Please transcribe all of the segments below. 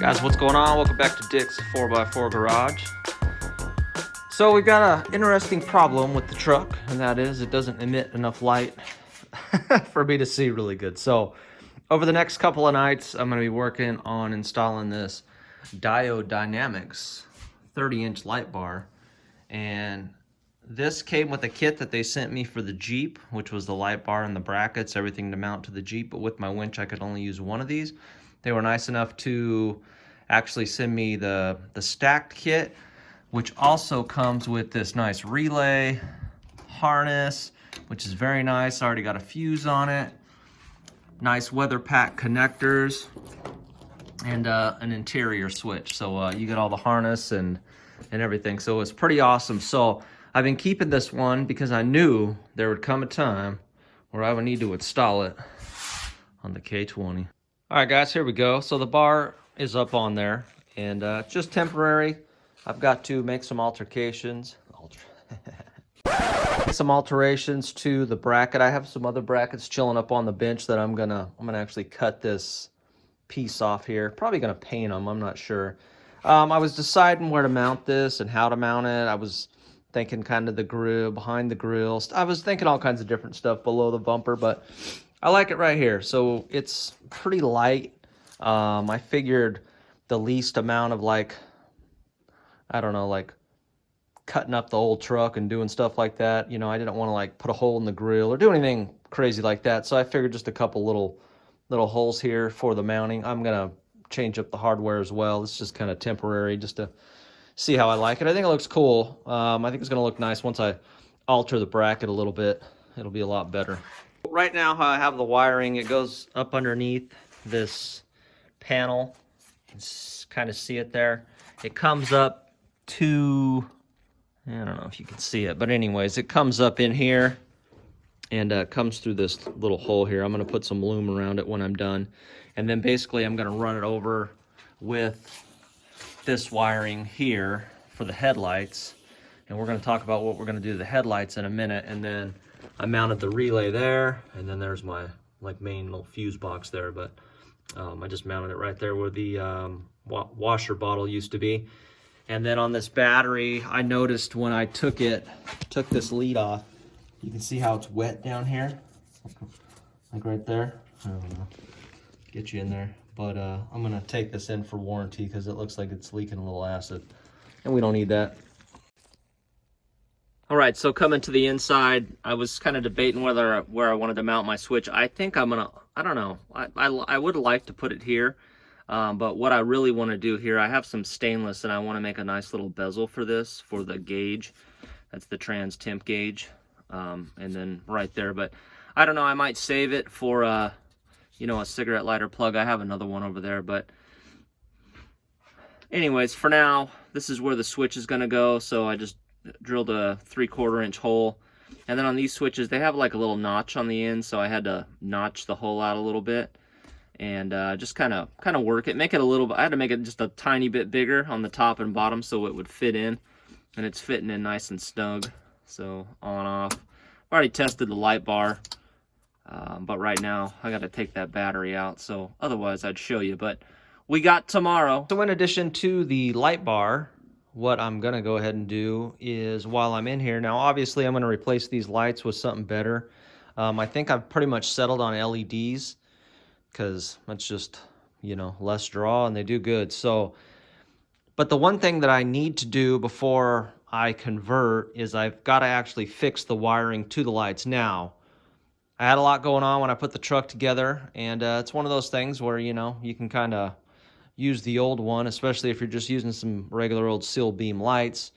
Guys, what's going on? Welcome back to Dick's 4x4 Garage. So we've got an interesting problem with the truck, and that is it doesn't emit enough light for me to see really good. So over the next couple of nights, I'm going to be working on installing this Diode Dynamics 30-inch light bar. And this came with a kit that they sent me for the Jeep, which was the light bar and the brackets, everything to mount to the Jeep. But with my winch, I could only use one of these. They were nice enough to actually send me the stacked kit, which also comes with this nice relay harness, which is very nice. I already got a fuse on it. Nice weather pack connectors and an interior switch. So you get all the harness and everything. So it's pretty awesome. So I've been keeping this one because I knew there would come a time where I would need to install it on the K20. All right, guys, here we go. So the bar is up on there, and it's just temporary. I've got to make some alterations to the bracket. I have some other brackets chilling up on the bench that I'm gonna actually cut this piece off here. Probably gonna paint them. I'm not sure. I was deciding where to mount this and how to mount it. I was thinking kind of the grill, behind the grill. I was thinking all kinds of different stuff below the bumper, but I like it right here. So it's pretty light. I figured the least amount of, like, I don't know, like cutting up the old truck and doing stuff like that. You know, I didn't want to like put a hole in the grill or do anything crazy like that. So I figured just a couple little holes here for the mounting. I'm going to change up the hardware as well. It's just kind of temporary just to see how I like it. I think it looks cool. I think it's going to look nice once I alter the bracket a little bit. It'll be a lot better. Right now, how I have the wiring, it goes up underneath this panel. You can kind of see it there. It comes up to, I don't know if you can see it, but anyways, it comes up in here and comes through this little hole here. I'm going to put some loom around it when I'm done. And then basically I'm going to run it over with this wiring here for the headlights. And we're going to talk about what we're going to do to the headlights in a minute. And then I mounted the relay there, and then there's my main little fuse box there, but I just mounted it right there where the washer bottle used to be. And then on this battery, I noticed when I took this lead off, you can see how it's wet down here, like right there. I don't know, get you in there, but I'm gonna take this in for warranty because it looks like it's leaking a little acid, and we don't need that. All right, so coming to the inside, I was kind of debating where I wanted to mount my switch. I think I'm gonna, I don't know, I would like to put it here, but what I really want to do here, I have some stainless and I want to make a nice little bezel for this, for the gauge. That's the trans temp gauge, and then right there. But I don't know, I might save it for, you know, a cigarette lighter plug. I have another one over there, but anyways, for now, this is where the switch is gonna go. So I just drilled a 3/4 inch hole, and then on these switches they have like a little notch on the end, so I had to notch the hole out a little bit and just kind of work it, make it a little bit. I had to make it just a tiny bit bigger on the top and bottom so it would fit in, and it's fitting in nice and snug. So on off. I've already tested the light bar, but right now I got to take that battery out, so otherwise I'd show you, but we got tomorrow. So in addition to the light bar, what I'm going to go ahead and do is, while I'm in here, now obviously I'm going to replace these lights with something better. I think I've pretty much settled on LEDs because that's just, you know, less draw and they do good. So, but the one thing that I need to do before I convert is I've got to actually fix the wiring to the lights. Now, I had a lot going on when I put the truck together, and it's one of those things where, you know, you can kind of use the old one, especially if you're just using some regular old seal beam lights.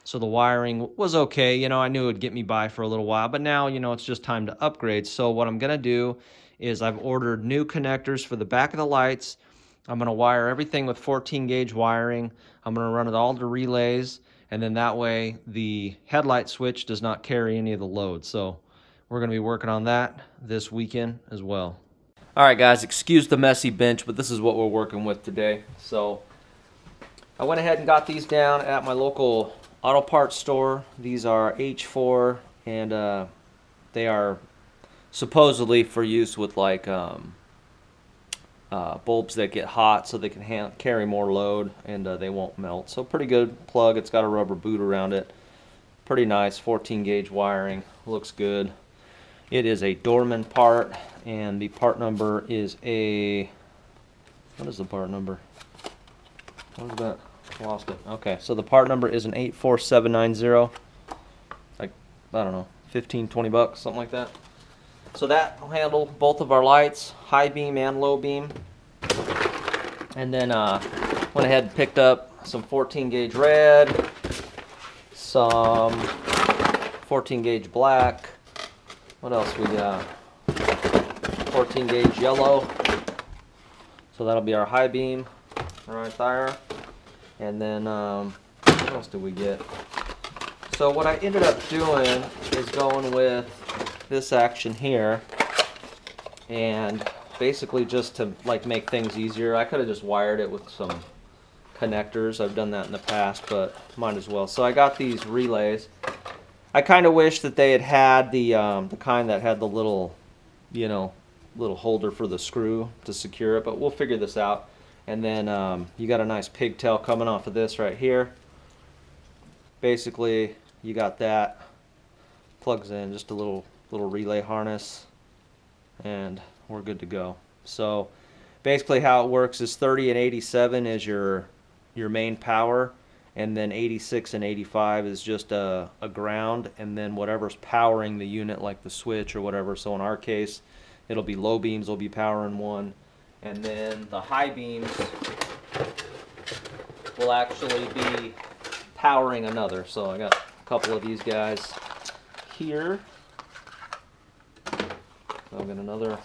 So the wiring was okay. You know, I knew it would get me by for a little while, but now, you know, it's just time to upgrade. So what I'm going to do is I've ordered new connectors for the back of the lights. I'm going to wire everything with 14 gauge wiring. I'm going to run it all to relays, and then that way the headlight switch does not carry any of the load. So we're going to be working on that this weekend as well. All right, guys, excuse the messy bench, but this is what we're working with today. So I went ahead and got these down at my local auto parts store. These are H4, and they are supposedly for use with like bulbs that get hot so they can carry more load and they won't melt. So pretty good plug. It's got a rubber boot around it. Pretty nice 14 gauge wiring. Looks good. It is a Dorman part, and the part number is a, what is the part number? What was that? Lost it. Okay, so the part number is an 84790. Like, I don't know, 15, 20 bucks, something like that. So that will handle both of our lights, high beam and low beam. And then went ahead and picked up some 14 gauge red, some 14 gauge black. What else we got? 14 gauge yellow. So that'll be our high beam right there. And then what else did we get? So what I ended up doing is going with this action here, and basically just to like make things easier, I could have just wired it with some connectors. I've done that in the past, but might as well. So I got these relays. I kind of wish that they had the kind that had the little, you know, little holder for the screw to secure it, but we'll figure this out. And then you got a nice pigtail coming off of this right here. Basically, you got that. Plugs in just a little relay harness, and we're good to go. So basically how it works is 30 and 87 is your main power, and then 86 and 85 is just a ground, and then whatever's powering the unit, like the switch or whatever. So in our case, it'll be low beams will be powering one, and then the high beams will actually be powering another. So I got a couple of these guys here. So I've got another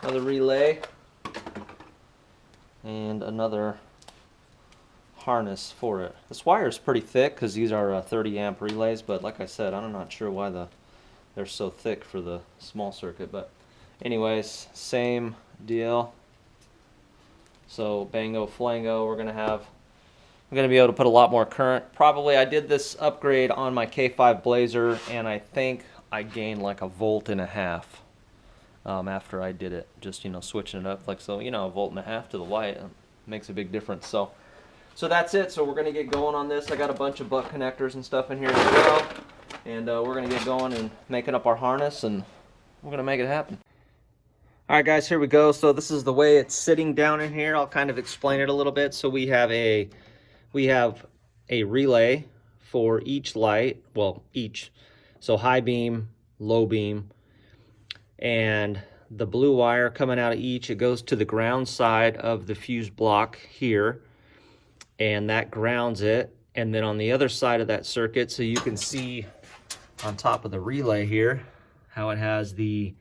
relay and another harness for it. This wire is pretty thick because these are 30 amp relays, but like I said, I'm not sure why they're so thick for the small circuit. But anyways, same deal. So bango flango, we're gonna be able to put a lot more current. Probably I did this upgrade on my K5 Blazer, and I think I gained like 1.5 volts after I did it. Just, you know, switching it up like so. You know, 1.5 volts to the light makes a big difference. So that's it. So we're gonna get going on this. I got a bunch of butt connectors and stuff in here as well, and we're gonna get going and making up our harness, and we're gonna make it happen. All right, guys, here we go. So this is the way it's sitting down in here. I'll kind of explain it a little bit. So we have a relay for each light, well, each. So high beam, low beam, and the blue wire coming out of each, it goes to the ground side of the fuse block here, and that grounds it. And then on the other side of that circuit, so you can see on top of the relay here how it has the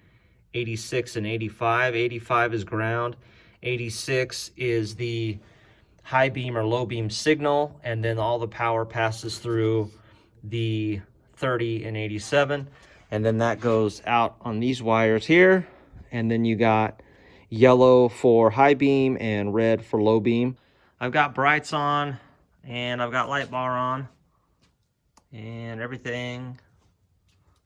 86 and 85. 85 is ground, 86 is the high beam or low beam signal, and then all the power passes through the 30 and 87, and then that goes out on these wires here. And then you got yellow for high beam and red for low beam. I've got brights on, and I've got Lightbar on, and everything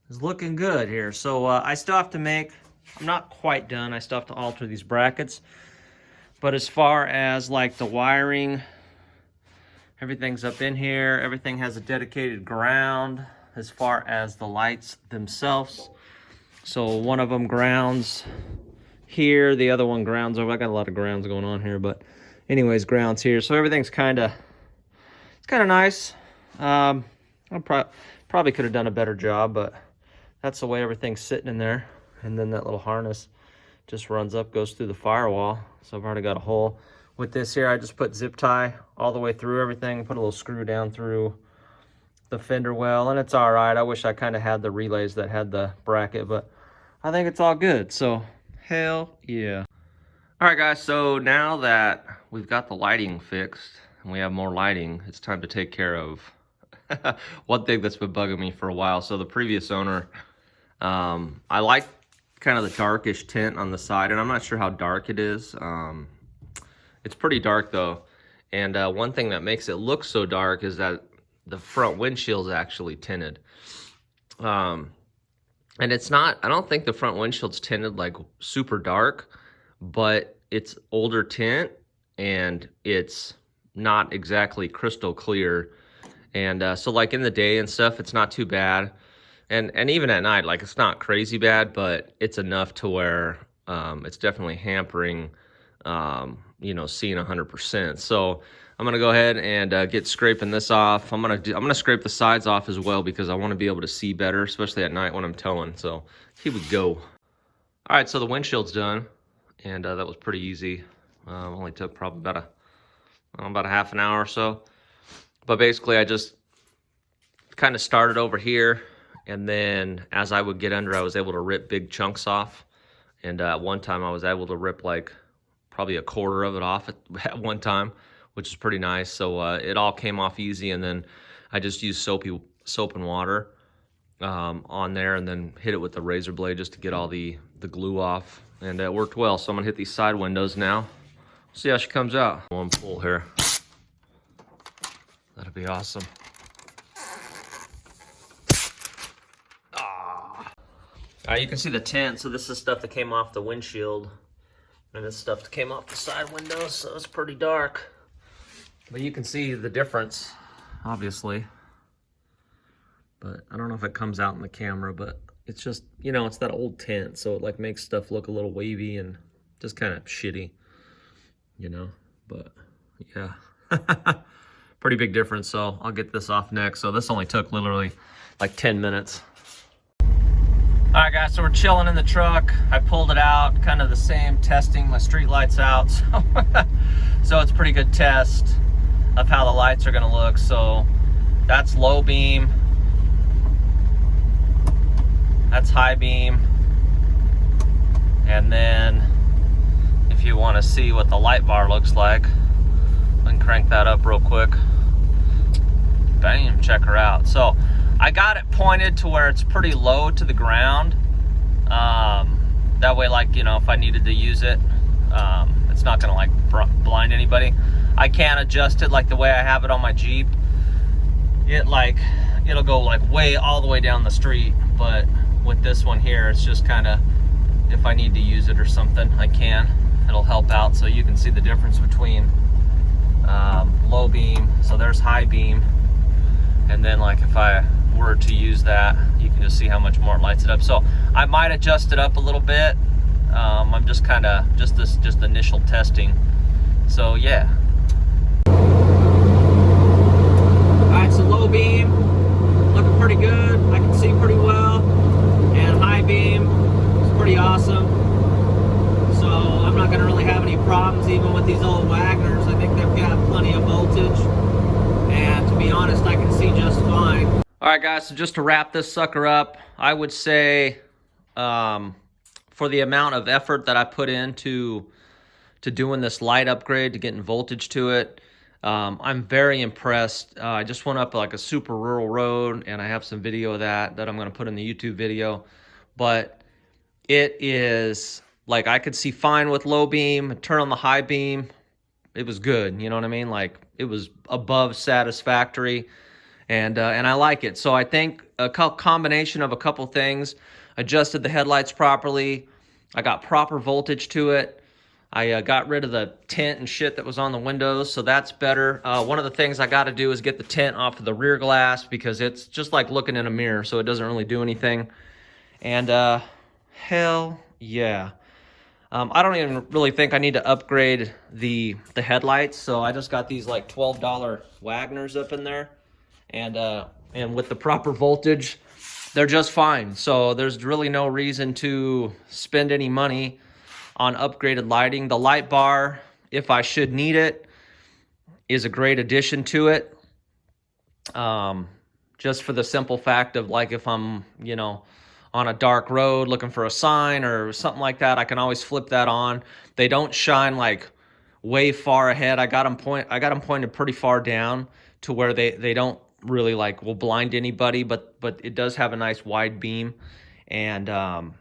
is looking good here. So I still have to make, I'm not quite done, I still have to alter these brackets. But as far as like the wiring, everything's up in here. Everything has a dedicated ground as far as the lights themselves. So one of them grounds here, the other one grounds over. I got a lot of grounds going on here, but anyways, grounds here. So everything's it's kind of nice. I probably could have done a better job, but that's the way everything's sitting in there. And then that little harness just runs up, goes through the firewall. So I've already got a hole. With this here, I just put zip tie all the way through everything, put a little screw down through the fender well, and it's all right. I wish I kind of had the relays that had the bracket, but I think it's all good. So hell yeah. All right, guys, so now that we've got the lighting fixed and we have more lighting, it's time to take care of one thing that's been bugging me for a while. So the previous owner, I like kind of the darkish tint on the side, and I'm not sure how dark it is. It's pretty dark though, and one thing that makes it look so dark is that the front windshield's actually tinted. And it's not, I don't think the front windshield's tinted like super dark, but it's older tint and it's not exactly crystal clear. And so like in the day and stuff, it's not too bad. And even at night, like it's not crazy bad, but it's enough to where it's definitely hampering, you know, seeing 100%. So I'm gonna go ahead and get scraping this off. I'm gonna scrape the sides off as well because I want to be able to see better, especially at night when I'm towing. So here we go. All right, so the windshield's done, and that was pretty easy. Only took probably about a half an hour or so. But basically, I just kind of started over here, and then as I would get under, I was able to rip big chunks off. And at one time, I was able to rip like probably a quarter of it off at one time, which is pretty nice. So it all came off easy, and then I just used soap and water on there, and then hit it with the razor blade just to get all the glue off, and it worked well. So I'm gonna hit these side windows now. See how she comes out. One pull here. That'll be awesome. You can see the tint. So this is stuff that came off the windshield, and this stuff that came off the side windows, so it's pretty dark. But you can see the difference, obviously. But I don't know if it comes out in the camera, but it's just, you know, it's that old tint, so it like makes stuff look a little wavy and just kind of shitty, you know. But yeah, pretty big difference. So I'll get this off next. So this only took literally like 10 minutes. All right, guys, so we're chilling in the truck. I pulled it out, kind of the same, testing my street lights out. So it's a pretty good test of how the lights are gonna look. So that's low beam, that's high beam, and then if you want to see what the light bar looks like, I can crank that up real quick. Bam, check her out. So I got it pointed to where it's pretty low to the ground. That way, like, you know, if I needed to use it, it's not gonna like blind anybody. I can't adjust it like the way I have it on my Jeep. It'll go like all the way down the street, but with this one here, it's just kind of, if I need to use it or something, I can. It'll help out. So you can see the difference between low beam, so there's high beam, and then like if I were to use that, you can just see how much more it lights it up. So I might adjust it up a little bit. I'm just kind of just initial testing. So yeah. All right, so low beam looking pretty good. I can see pretty well, and high beam is pretty awesome. So I'm not going to really have any problems even with these old Wagners. I think they've got plenty of voltage, and to be honest, I can see just fine. All right, guys, so just to wrap this sucker up, I would say for the amount of effort that I put into doing this light upgrade, to getting voltage to it, I'm very impressed. I just went up like a super rural road, and I have some video of that I'm going to put in the YouTube video. But it is like, I could see fine with low beam. Turn on the high beam, it was good. You know what I mean? Like, it was above satisfactory, and I like it. So I think a combination of a couple things. Adjusted the headlights properly. I got proper voltage to it. I got rid of the tint and shit that was on the windows, so that's better. One of the things I got to do is get the tint off of the rear glass, because it's just like looking in a mirror, so it doesn't really do anything. And hell yeah. I don't even really think I need to upgrade the headlights, so I just got these like $12 Wagners up in there, and with the proper voltage, they're just fine. So there's really no reason to spend any money on upgraded lighting. The light bar, if I should need it, is a great addition to it. Just for the simple fact of, like, if I'm, you know, on a dark road looking for a sign or something like that, I can always flip that on. They don't shine like way far ahead. I got them pointed pretty far down to where they don't really like will blind anybody, but it does have a nice wide beam, and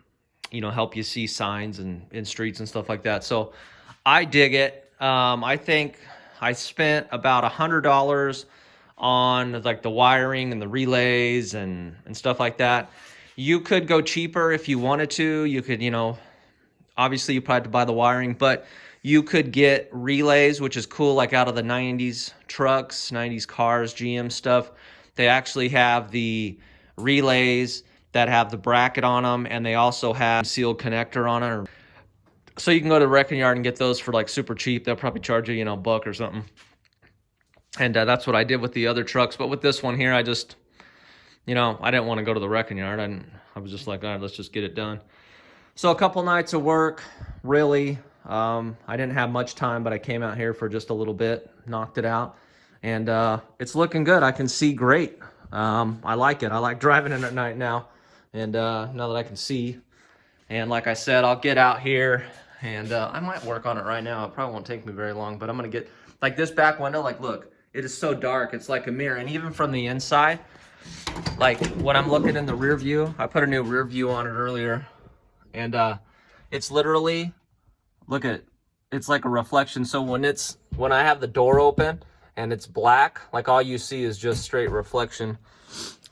you know, help you see signs and in streets and stuff like that. So I dig it. I think I spent about $100 on like the wiring and the relays and stuff like that. You could go cheaper if you wanted to. You could, you know, obviously you probably have to buy the wiring, but You could get relays, which is cool, like out of the 90s trucks, 90s cars, GM stuff. They actually have the relays that have the bracket on them, and they also have sealed connector on it. So you can go to the wrecking yard and get those for like super cheap. They'll probably charge you, you know, a buck or something. And that's what I did with the other trucks. But with this one here, I just, you know, I didn't want to go to the wrecking yard. I was just like, all right, let's just get it done. So a couple nights of work, really. I didn't have much time, but I came out here for just a little bit, knocked it out. And it's looking good. I can see great. I like it. I like driving it at night now. And now that I can see. And like I said, I'll get out here. And I might work on it right now. It probably won't take me very long. But I'm going to get, like this back window, like look. It is so dark, it's like a mirror. And even from the inside, like when I'm looking in the rear view, I put a new rear view on it earlier. And it's literally, look at it, it's like a reflection. So when I have the door open and it's black, like all you see is just straight reflection.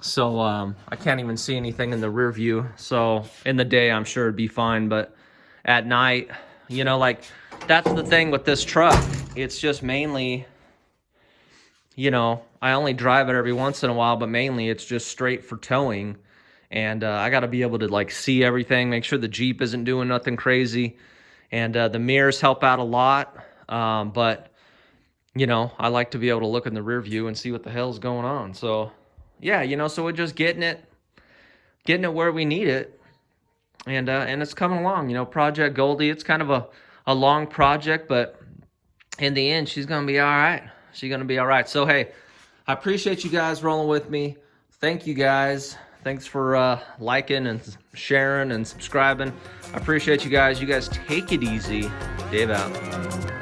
So I can't even see anything in the rear view. So in the day, I'm sure it'd be fine. But at night, you know, like that's the thing with this truck. It's just mainly, you know, I only drive it every once in a while, but mainly it's just straight for towing. And I got to be able to like see everything, make sure the Jeep isn't doing nothing crazy. And the mirrors help out a lot. But, you know, I like to be able to look in the rear view and see what the hell's going on. So, yeah, you know, so we're just getting it where we need it. And it's coming along, you know, Project Goldie. It's kind of a long project, but in the end, she's going to be all right. She's going to be all right. So, hey, I appreciate you guys rolling with me. Thank you, guys. Thanks for liking and sharing and subscribing. I appreciate you guys. You guys take it easy. Dave out.